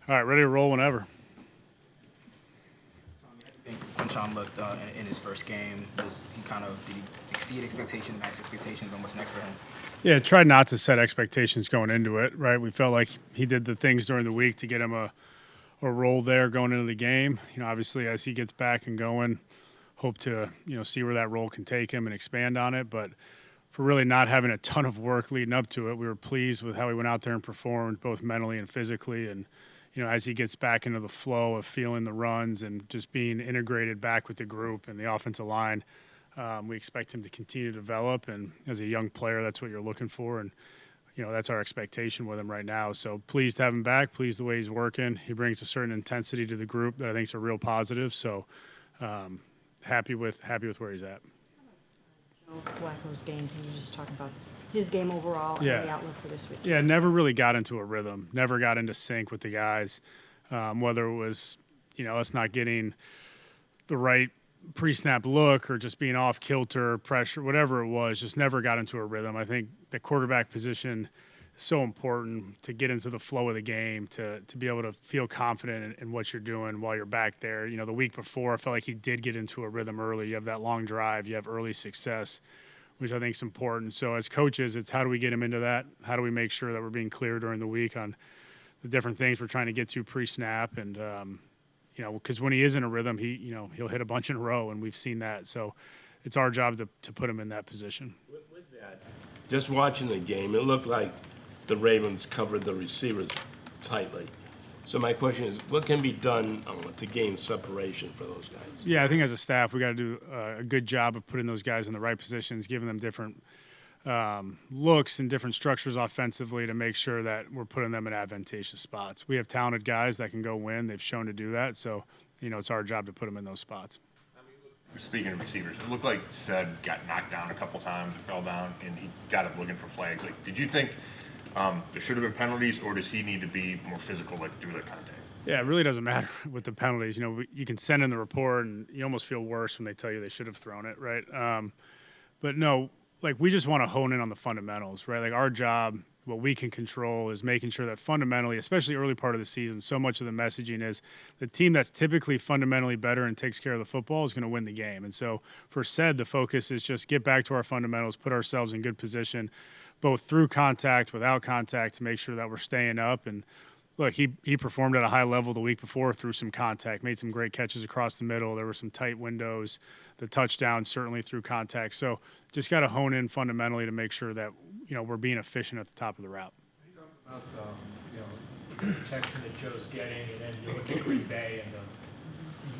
All right, ready to roll whenever. I think when Sean looked in his first game, did he exceed expectations, max expectations, and what's next for him? Yeah, tried not to set expectations going into it, right? We felt like he did the things during the week to get him a role there going into the game. Obviously as he gets back and going, hope to, see where that role can take him and expand on it. But for really not having a ton of work leading up to it, we were pleased with how he went out there and performed both mentally and physically. And, as he gets back into the flow of feeling the runs and just being integrated back with the group and the offensive line, we expect him to continue to develop. And as a young player, that's what you're looking for. And, that's our expectation with him right now. So pleased to have him back, pleased the way he's working. He brings a certain intensity to the group that I think is a real positive. So happy with where he's at. Joe Flacco's game, can you just talk about his game overall and the outlook for this week? Yeah, never really got into a rhythm, never got into sync with the guys, whether it was, us not getting the right pre-snap look or just being off kilter, pressure, whatever it was, just never got into a rhythm. I think the quarterback position is so important to get into the flow of the game, to be able to feel confident in what you're doing while you're back there. The week before, I felt like he did get into a rhythm early. You have that long drive, you have early success, which I think is important. So as coaches, it's how do we get him into that? How do we make sure that we're being clear during the week on the different things we're trying to get to pre-snap and, because when he is in a rhythm, he'll hit a bunch in a row, and we've seen that. So it's our job to put him in that position. With that, just watching the game, it looked like the Ravens covered the receivers tightly. So my question is, what can be done to gain separation for those guys? Yeah, I think as a staff, we got to do a good job of putting those guys in the right positions, giving them different looks and different structures offensively to make sure that we're putting them in advantageous spots. We have talented guys that can go win. They've shown to do that. So, it's our job to put them in those spots. Speaking of receivers, it looked like Sed got knocked down a couple times, fell down, and he got up looking for flags. Like, did you think there should have been penalties, or does he need to be more physical, through the contact? Yeah, it really doesn't matter with the penalties. You can send in the report, and you almost feel worse when they tell you they should have thrown it, right? But no, we just want to hone in on the fundamentals, right? Our job, what we can control is making sure that fundamentally, especially early part of the season, so much of the messaging is the team that's typically fundamentally better and takes care of the football is going to win the game. And so for Sed, the focus is just get back to our fundamentals, put ourselves in good position, both through contact, without contact, to make sure that we're staying up. And look, he performed at a high level the week before through some contact, made some great catches across the middle. There were some tight windows. The touchdown certainly through contact. So just got to hone in fundamentally to make sure that, we're being efficient at the top of the route. You talk about the protection that Joe's getting, and then you look at Green Bay, and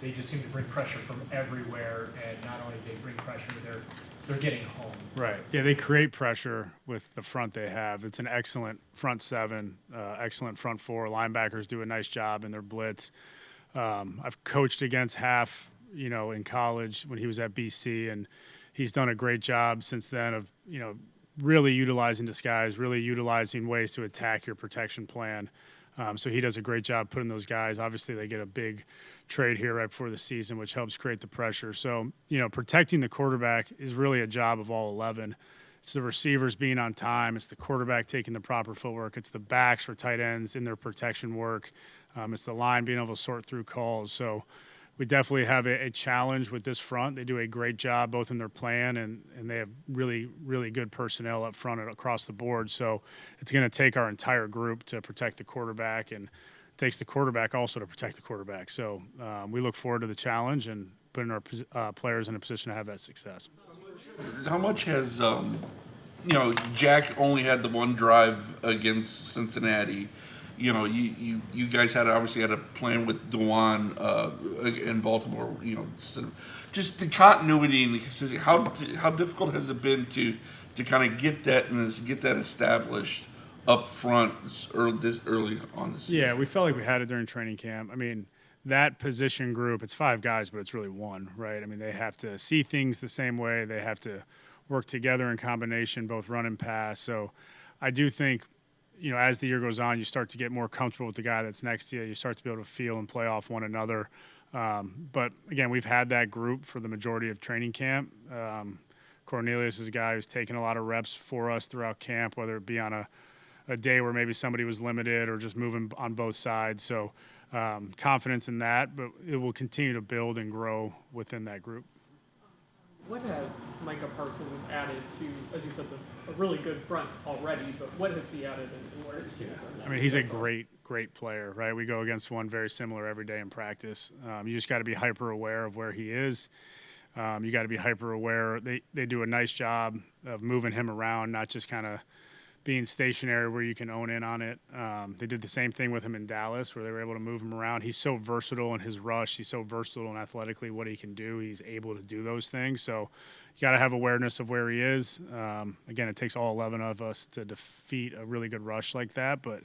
they just seem to bring pressure from everywhere. And not only do they bring pressure, they're getting home. Right. Yeah, they create pressure with the front they have. It's an excellent front seven, excellent front four. Linebackers do a nice job in their blitz. I've coached against Half, in college when he was at BC, and he's done a great job since then of, really utilizing disguise, really utilizing ways to attack your protection plan. So he does a great job putting those guys. Obviously, they get a big trade here right before the season, which helps create the pressure. So, protecting the quarterback is really a job of all 11. It's the receivers being on time. It's the quarterback taking the proper footwork. It's the backs for tight ends in their protection work. It's the line being able to sort through calls. So we definitely have a challenge with this front. They do a great job both in their plan and they have really, really good personnel up front and across the board. So it's going to take our entire group to protect the quarterback, and it takes the quarterback also to protect the quarterback. So we look forward to the challenge and putting our players in a position to have that success. How much has, Jack only had the one drive against Cincinnati. You guys obviously had a plan with Dewan in Baltimore. Just the continuity and the consistency. How difficult has it been to kind of get that and get that established up front this early on the season? Yeah, we felt like we had it during training camp. I mean, that position group, it's 5 guys, but it's really one, right? I mean, they have to see things the same way. They have to work together in combination, both run and pass. So I do think, as the year goes on, you start to get more comfortable with the guy that's next to you. You start to be able to feel and play off one another. But, again, we've had that group for the majority of training camp. Cornelius is a guy who's taken a lot of reps for us throughout camp, whether it be on a a day where maybe somebody was limited or just moving on both sides. So confidence in that, but it will continue to build and grow within that group. What has Micah Parsons added to, as you said, a really good front already, but what has he added and where is he? I mean, he's a great player, right? We go against one very similar every day in practice. You just got to be hyper aware of where he is. You got to be hyper aware. They do a nice job of moving him around, not just kind of being stationary where you can own in on it. They did the same thing with him in Dallas where they were able to move him around. He's so versatile in his rush. He's so versatile and athletically what he can do. He's able to do those things. So you got to have awareness of where he is. Again, it takes all 11 of us to defeat a really good rush like that, but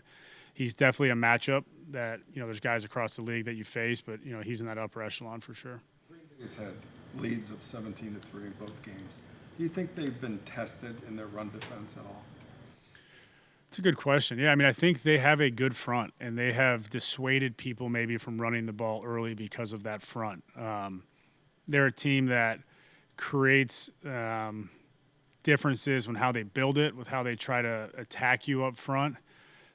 he's definitely a matchup that, there's guys across the league that you face, but, he's in that upper echelon for sure. He's had leads of 17-3 in both games. Do you think they've been tested in their run defense at all? It's a good question. Yeah, I mean, I think they have a good front, and they have dissuaded people maybe from running the ball early because of that front. They're a team that creates differences in how they build it, with how they try to attack you up front.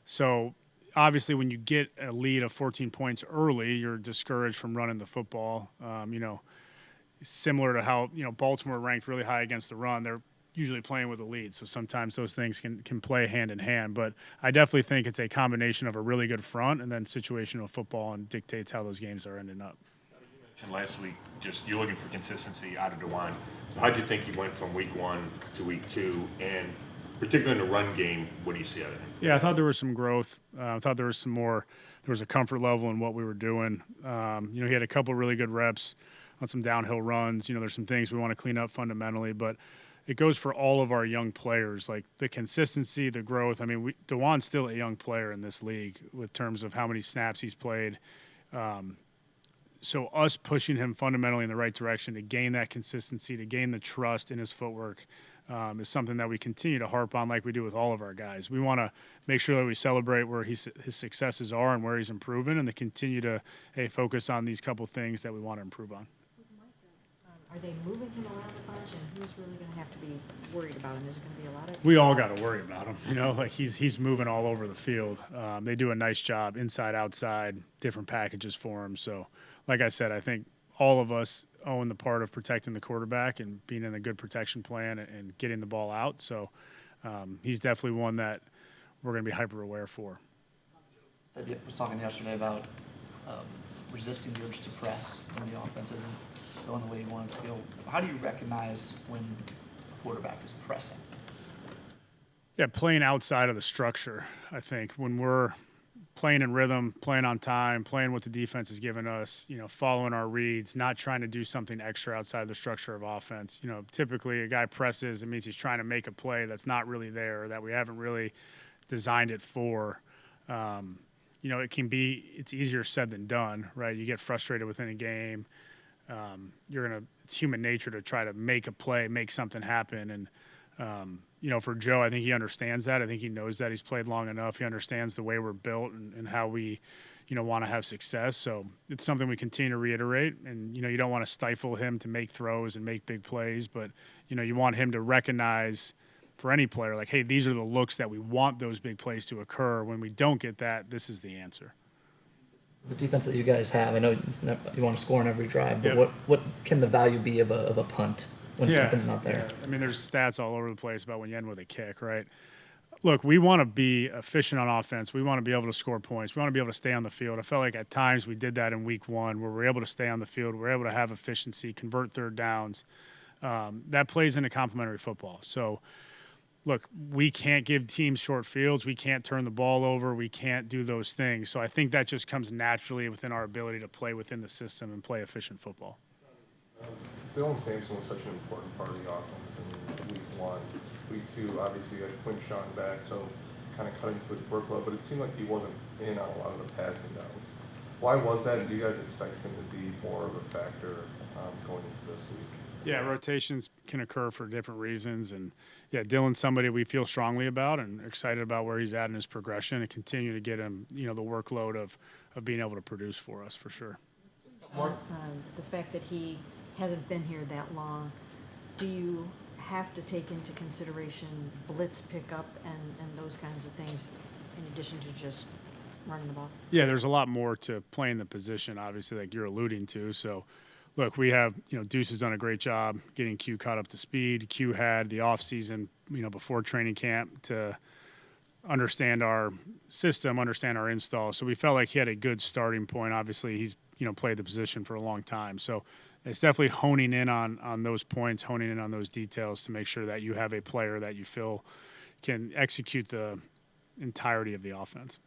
So obviously when you get a lead of 14 points early, you're discouraged from running the football. Similar to how, Baltimore ranked really high against the run, they're usually playing with a lead. So sometimes those things can play hand in hand. But I definitely think it's a combination of a really good front and then situational football, and dictates how those games are ending up. You mentioned last week, just you're looking for consistency out of DeWan. So how do you think he went from week 1 to week 2? And particularly in the run game, what do you see out of him? Yeah, I thought there was some growth. I thought there was some more. There was a comfort level in what we were doing. He had a couple really good reps on some downhill runs. There's some things we want to clean up fundamentally, but it goes for all of our young players, like the consistency, the growth. I mean, DeWan's still a young player in this league with terms of how many snaps he's played. So us pushing him fundamentally in the right direction to gain that consistency, to gain the trust in his footwork, is something that we continue to harp on like we do with all of our guys. We want to make sure that we celebrate where his successes are and where he's improving, and to continue to focus on these couple things that we want to improve on. Are they moving him around a bunch, and who's really going to have to be worried about him? Is it going to be a lot of? We all got to worry about him, like he's moving all over the field. They do a nice job inside, outside, different packages for him. So, like I said, I think all of us own the part of protecting the quarterback and being in a good protection plan and getting the ball out. So he's definitely one that we're going to be hyper aware for. I was talking yesterday about resisting the urge to press when the offense isn't going the way you want it to go. How do you recognize when a quarterback is pressing? Yeah, playing outside of the structure. I think when we're playing in rhythm, playing on time, playing what the defense has given us, following our reads, not trying to do something extra outside the structure of offense. Typically a guy presses, it means he's trying to make a play that's not really there, that we haven't really designed it for. It's easier said than done, right? You get frustrated within a game. It's human nature to try to make a play, make something happen. And, for Joe, I think he understands that. I think he knows that. He's played long enough. He understands the way we're built and how we, want to have success. So it's something we continue to reiterate. And, you don't want to stifle him to make throws and make big plays, but, you want him to recognize for any player, like, hey, these are the looks that we want those big plays to occur. When we don't get that, this is the answer. The defense that you guys have, I know you want to score on every drive, but Yep. what can the value be of a punt when something's not there? Yeah. I mean, there's stats all over the place about when you end with a kick, right? Look, we want to be efficient on offense. We want to be able to score points. We want to be able to stay on the field. I felt like at times we did that in week 1 where we're able to stay on the field. We're able to have efficiency, convert third downs. That plays into complementary football. So, look, we can't give teams short fields. We can't turn the ball over. We can't do those things. So I think that just comes naturally within our ability to play within the system and play efficient football. Dylan Sampson was such an important part of the offense in week 1. Week 2, obviously, you had Quinshon back, so kind of cutting to his workload, but it seemed like he wasn't in on a lot of the passing downs. Why was that, and do you guys expect him to be more of a factor going into this week? Yeah, rotations can occur for different reasons. And, yeah, Dylan's somebody we feel strongly about and excited about where he's at in his progression and continue to get him, the workload of being able to produce for us for sure. The fact that he hasn't been here that long, do you have to take into consideration blitz pickup and those kinds of things in addition to just running the ball? Yeah, there's a lot more to playing the position, obviously, like you're alluding to. So, look, we have, Deuce has done a great job getting Q caught up to speed. Q had the offseason, before training camp to understand our system, understand our install. So we felt like he had a good starting point. Obviously, he's, played the position for a long time. So it's definitely honing in on those points, honing in on those details to make sure that you have a player that you feel can execute the entirety of the offense.